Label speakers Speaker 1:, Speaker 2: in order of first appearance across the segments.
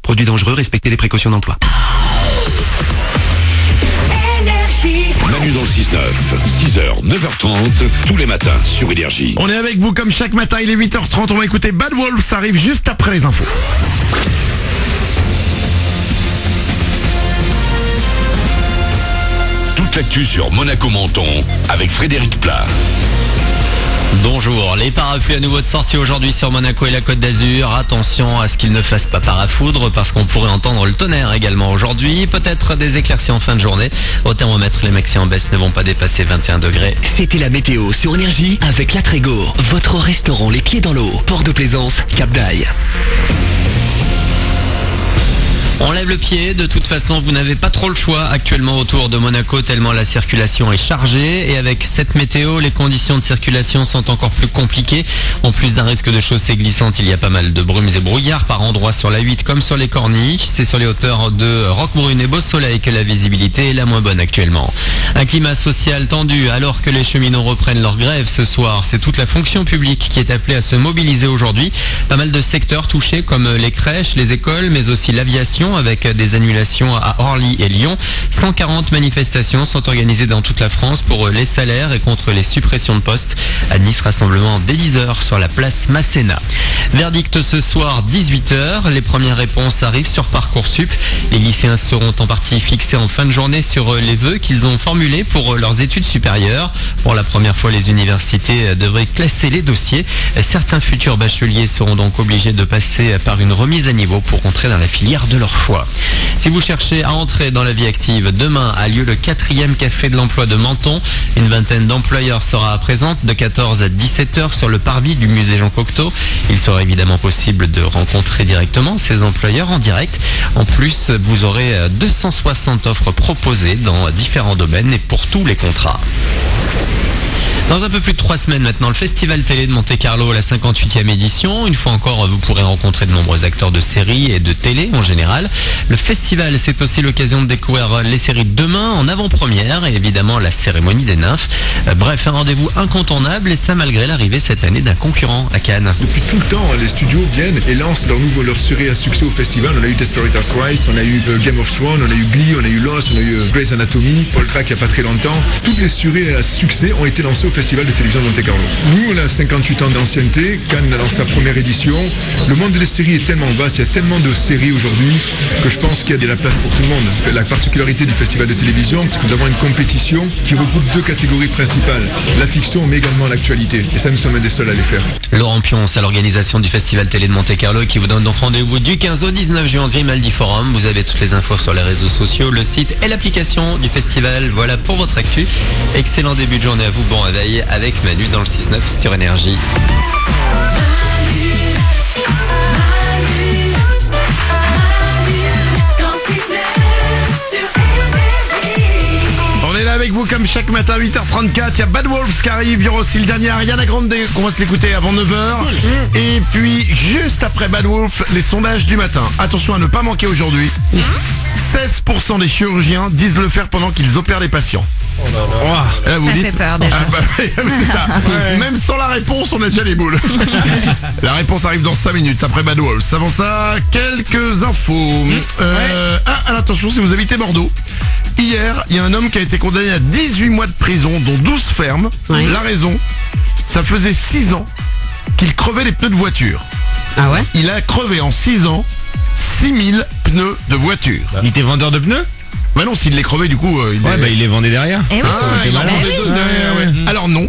Speaker 1: Produits dangereux, respectez les précautions d'emploi.
Speaker 2: Manu dans le 6-9, 6h, 9h30, tous les matins sur Énergie.
Speaker 3: On est avec vous comme chaque matin, il est 8h30, on va écouter Bad Wolves, ça arrive juste après les infos.
Speaker 2: Toute l'actu sur Monaco-Menton avec Frédéric Plat.
Speaker 4: Bonjour, les parapluies à nouveau de sortie aujourd'hui sur Monaco et la Côte d'Azur. Attention à ce qu'ils ne fassent pas parafoudre parce qu'on pourrait entendre le tonnerre également aujourd'hui. Peut-être des éclaircies en fin de journée. Au thermomètre, les maxi en baisse ne vont pas dépasser 21 degrés.
Speaker 5: C'était la météo sur Énergie avec La Trégo, votre restaurant les pieds dans l'eau. Port de Plaisance, Cap d'Aille.
Speaker 4: On lève le pied, de toute façon vous n'avez pas trop le choix actuellement autour de Monaco tellement la circulation est chargée et avec cette météo les conditions de circulation sont encore plus compliquées. En plus d'un risque de chaussée glissante, il y a pas mal de brumes et brouillards par endroits sur la 8 comme sur les corniches. C'est sur les hauteurs de Roquebrune et Beau Soleil que la visibilité est la moins bonne actuellement. Un climat social tendu alors que les cheminots reprennent leur grève ce soir. C'est toute la fonction publique qui est appelée à se mobiliser aujourd'hui. Pas mal de secteurs touchés comme les crèches, les écoles mais aussi l'aviation avec des annulations à Orly et Lyon. 140 manifestations sont organisées dans toute la France pour les salaires et contre les suppressions de postes. À Nice, rassemblement dès 10h sur la place Masséna. Verdict ce soir, 18h. Les premières réponses arrivent sur Parcoursup. Les lycéens seront en partie fixés en fin de journée sur les vœux qu'ils ont formulés pour leurs études supérieures. Pour la première fois, les universités devraient classer les dossiers. Certains futurs bacheliers seront donc obligés de passer par une remise à niveau pour entrer dans la filière de leur choix. Si vous cherchez à entrer dans la vie active, demain a lieu le 4e café de l'emploi de Menton. Une vingtaine d'employeurs sera présente de 14 à 17h sur le parvis du musée Jean Cocteau. Il sera évidemment possible de rencontrer directement ces employeurs en direct. En plus, vous aurez 260 offres proposées dans différents domaines et pour tous les contrats. Dans un peu plus de 3 semaines maintenant, le Festival Télé de Monte-Carlo, la 58e édition. Une fois encore, vous pourrez rencontrer de nombreux acteurs de séries et de télé en général. Le festival, c'est aussi l'occasion de découvrir les séries de demain en avant-première et évidemment la cérémonie des nymphes. Bref, un rendez-vous incontournable et ça malgré l'arrivée cette année d'un concurrent à Cannes.
Speaker 6: Depuis tout le temps, les studios viennent et lancent leur série à succès au festival. On a eu Desperate Housewives, on a eu Game of Thrones, on a eu Glee, on a eu Lost, on a eu Grey's Anatomy, Paul Crack il n'y a pas très longtemps. Toutes les séries à succès ont été lancées au Festival de télévision de Monte-Carlo. Nous, on a 58 ans d'ancienneté, Cannes dans sa première édition. Le monde des séries est tellement vaste, il y a tellement de séries aujourd'hui que je pense qu'il y a de la place pour tout le monde. La particularité du Festival de télévision, c'est que nous avons une compétition qui regroupe 2 catégories principales, la fiction mais également l'actualité. Et ça, nous sommes un des seuls à les faire.
Speaker 4: Laurent Pion, à l'organisation du Festival Télé de Monte-Carlo qui vous donne donc rendez-vous du 15 au 19 juin au Grimaldi Forum. Vous avez toutes les infos sur les réseaux sociaux, le site et l'application du festival. Voilà pour votre actu. Excellent début de journée à vous, bon réveil avec Manu dans le 6-9 sur Énergie.
Speaker 3: On est là avec vous comme chaque matin, 8h34, il y a Bad Wolves qui arrive, il y aura aussi le dernier Ariana Grande qu'on va se l'écouter avant 9h. Et puis juste après Bad Wolves, les sondages du matin. Attention à ne pas manquer aujourd'hui. 16% des chirurgiens disent le faire pendant qu'ils opèrent des patients. Là, vous
Speaker 7: Ça
Speaker 3: dites,
Speaker 7: fait peur déjà.
Speaker 3: c'est ça. Même sans la réponse, on a déjà les boules. La réponse arrive dans 5 minutes après Bad Wolves. Avant ça, quelques infos. Attention, si vous habitez Bordeaux, hier, il y a un homme qui a été condamné à 18 mois de prison, dont 12 fermes.
Speaker 7: Oui.
Speaker 3: La raison, ça faisait 6 ans qu'il crevait les pneus de voiture.
Speaker 7: Ah ouais?
Speaker 3: Il a crevé en 6 ans 6000 pneus de voiture.
Speaker 8: Il était vendeur de pneus?
Speaker 3: Mais non, s'il les crevait, du coup,
Speaker 8: il les vendait derrière.
Speaker 7: Eh oui.
Speaker 3: il en
Speaker 7: Bah
Speaker 3: vendait
Speaker 7: oui.
Speaker 3: deux derrière, ouais. Alors non.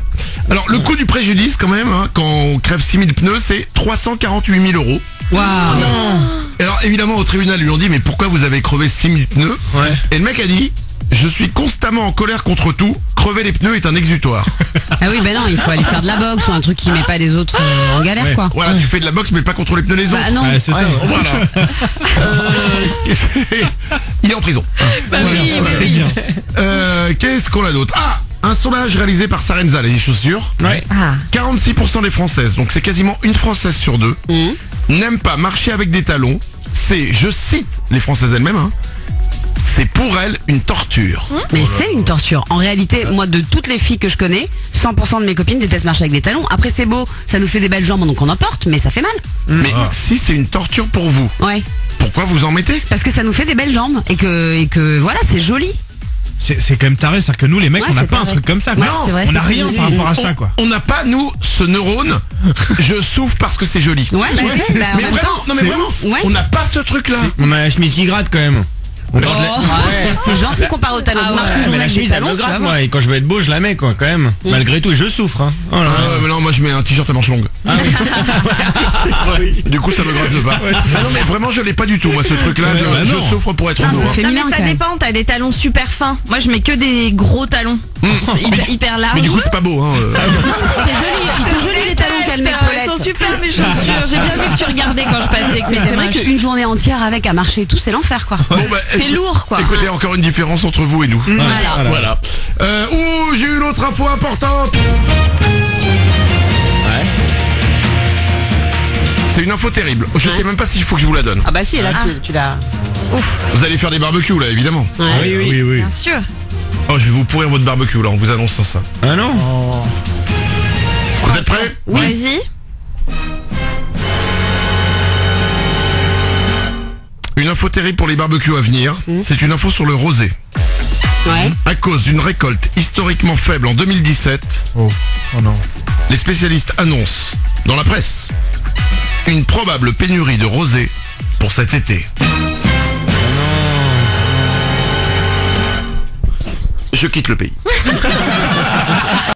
Speaker 3: Alors le coût du préjudice quand même, quand on crève 6000 pneus, c'est 348 000 euros.
Speaker 7: Waouh. Non.
Speaker 3: Alors évidemment au tribunal ils lui ont dit mais pourquoi vous avez crevé 6000 pneus?
Speaker 8: Ouais.
Speaker 3: Et le mec a dit je suis constamment en colère contre tout, crever les pneus est un exutoire.
Speaker 7: Ah oui, ben non, il faut aller faire de la boxe ou un truc qui met pas les autres en galère,
Speaker 8: Ouais.
Speaker 7: quoi.
Speaker 3: Voilà, tu fais de la boxe mais pas contre les pneus des autres.
Speaker 7: Bah non.
Speaker 8: Ouais, c'est ça.
Speaker 3: Voilà. Il est en prison. Qu'est-ce qu'on a d'autre? Ah, un sondage réalisé par Sarenza, les chaussures.
Speaker 8: Ouais.
Speaker 7: Ah.
Speaker 3: 46% des Françaises, donc c'est quasiment une Française sur 2, n'aiment pas marcher avec des talons. C'est, je cite les Françaises elles-mêmes, c'est pour elle une torture.
Speaker 7: Mais c'est une torture. En réalité, moi, de toutes les filles que je connais, 100% de mes copines détestent marcher avec des talons. Après, c'est beau, ça nous fait des belles jambes, donc on en porte, mais ça fait mal.
Speaker 3: Mais si c'est une torture pour vous,
Speaker 7: Ouais.
Speaker 3: pourquoi vous en mettez?
Speaker 7: Parce que ça nous fait des belles jambes et que voilà, c'est joli.
Speaker 9: C'est quand même taré, c'est-à-dire que nous les mecs
Speaker 7: Ouais,
Speaker 9: on n'a
Speaker 7: c'est
Speaker 9: pas un
Speaker 7: taré.
Speaker 9: truc comme ça quoi.
Speaker 7: Ouais, c'est vrai,
Speaker 9: on n'a
Speaker 7: c'est
Speaker 9: rien
Speaker 7: ce que
Speaker 9: par
Speaker 7: je dis.
Speaker 9: rapport à ça quoi.
Speaker 3: On n'a pas, nous, ce neurone. Je souffre parce que c'est joli.
Speaker 7: Ouais, je sais, bah, en
Speaker 3: Mais
Speaker 7: même
Speaker 3: vraiment,
Speaker 7: temps,
Speaker 3: non mais
Speaker 9: c'est
Speaker 3: vraiment,
Speaker 7: Ouais.
Speaker 3: on n'a pas ce truc-là.
Speaker 8: On a la chemise qui gratte quand même. On porte la...
Speaker 7: c'est gentil comparé aux talons. Marche une
Speaker 8: Mais
Speaker 7: journée
Speaker 8: la
Speaker 7: avec des
Speaker 8: chemise elle
Speaker 7: talons,
Speaker 8: me
Speaker 7: tu vas
Speaker 8: gratte
Speaker 7: voir.
Speaker 8: moi, et quand je veux être beau je la mets quoi quand même. Malgré tout je souffre hein. Oh là là.
Speaker 3: Ah ouais, mais non, moi je mets un t-shirt à manches longues. Du coup ça me gratte pas. Ah non mais vraiment je l'ai pas du tout moi ce truc-là.
Speaker 9: Ouais,
Speaker 3: je
Speaker 9: non.
Speaker 3: souffre pour être
Speaker 7: Non,
Speaker 3: beau.
Speaker 7: c'est
Speaker 3: hein.
Speaker 7: féminin
Speaker 10: Non mais
Speaker 7: quand
Speaker 10: ça
Speaker 7: même.
Speaker 10: dépend, t'as des talons super fins. Moi je mets que des gros talons. C'est hyper large.
Speaker 3: Mais du coup c'est pas beau hein.
Speaker 7: C'est joli, ils sont jolis les talons qu'elle met
Speaker 10: Ils sont
Speaker 7: Paulette.
Speaker 10: super mes chaussures. J'ai bien vu que tu regardais quand je passais.
Speaker 7: Mais c'est vrai qu'une journée entière avec à marcher et tout, c'est l'enfer quoi.
Speaker 3: Bon, bah,
Speaker 10: C'est
Speaker 3: écoute-
Speaker 10: lourd quoi.
Speaker 3: Écoutez encore une différence entre vous et nous.
Speaker 7: Voilà.
Speaker 3: J'ai eu une autre info importante. C'est une info terrible. Je sais même pas s'il faut que je vous la donne.
Speaker 7: Ah bah si, là tu l'as.
Speaker 3: Vous allez faire des barbecues là évidemment.
Speaker 7: Ouais.
Speaker 9: Oui.
Speaker 10: Bien sûr.
Speaker 3: Oh je vais vous pourrir votre barbecue là en vous annonçant ça.
Speaker 8: Ah non.
Speaker 3: Vous êtes prêts?
Speaker 7: Oui.
Speaker 10: Vas-y.
Speaker 3: Une info terrible pour les barbecues à venir. C'est une info sur le rosé.
Speaker 7: Ouais.
Speaker 3: À cause d'une récolte historiquement faible en 2017,
Speaker 9: Oh non.
Speaker 3: les spécialistes annoncent dans la presse une probable pénurie de rosé pour cet été. Je quitte le pays.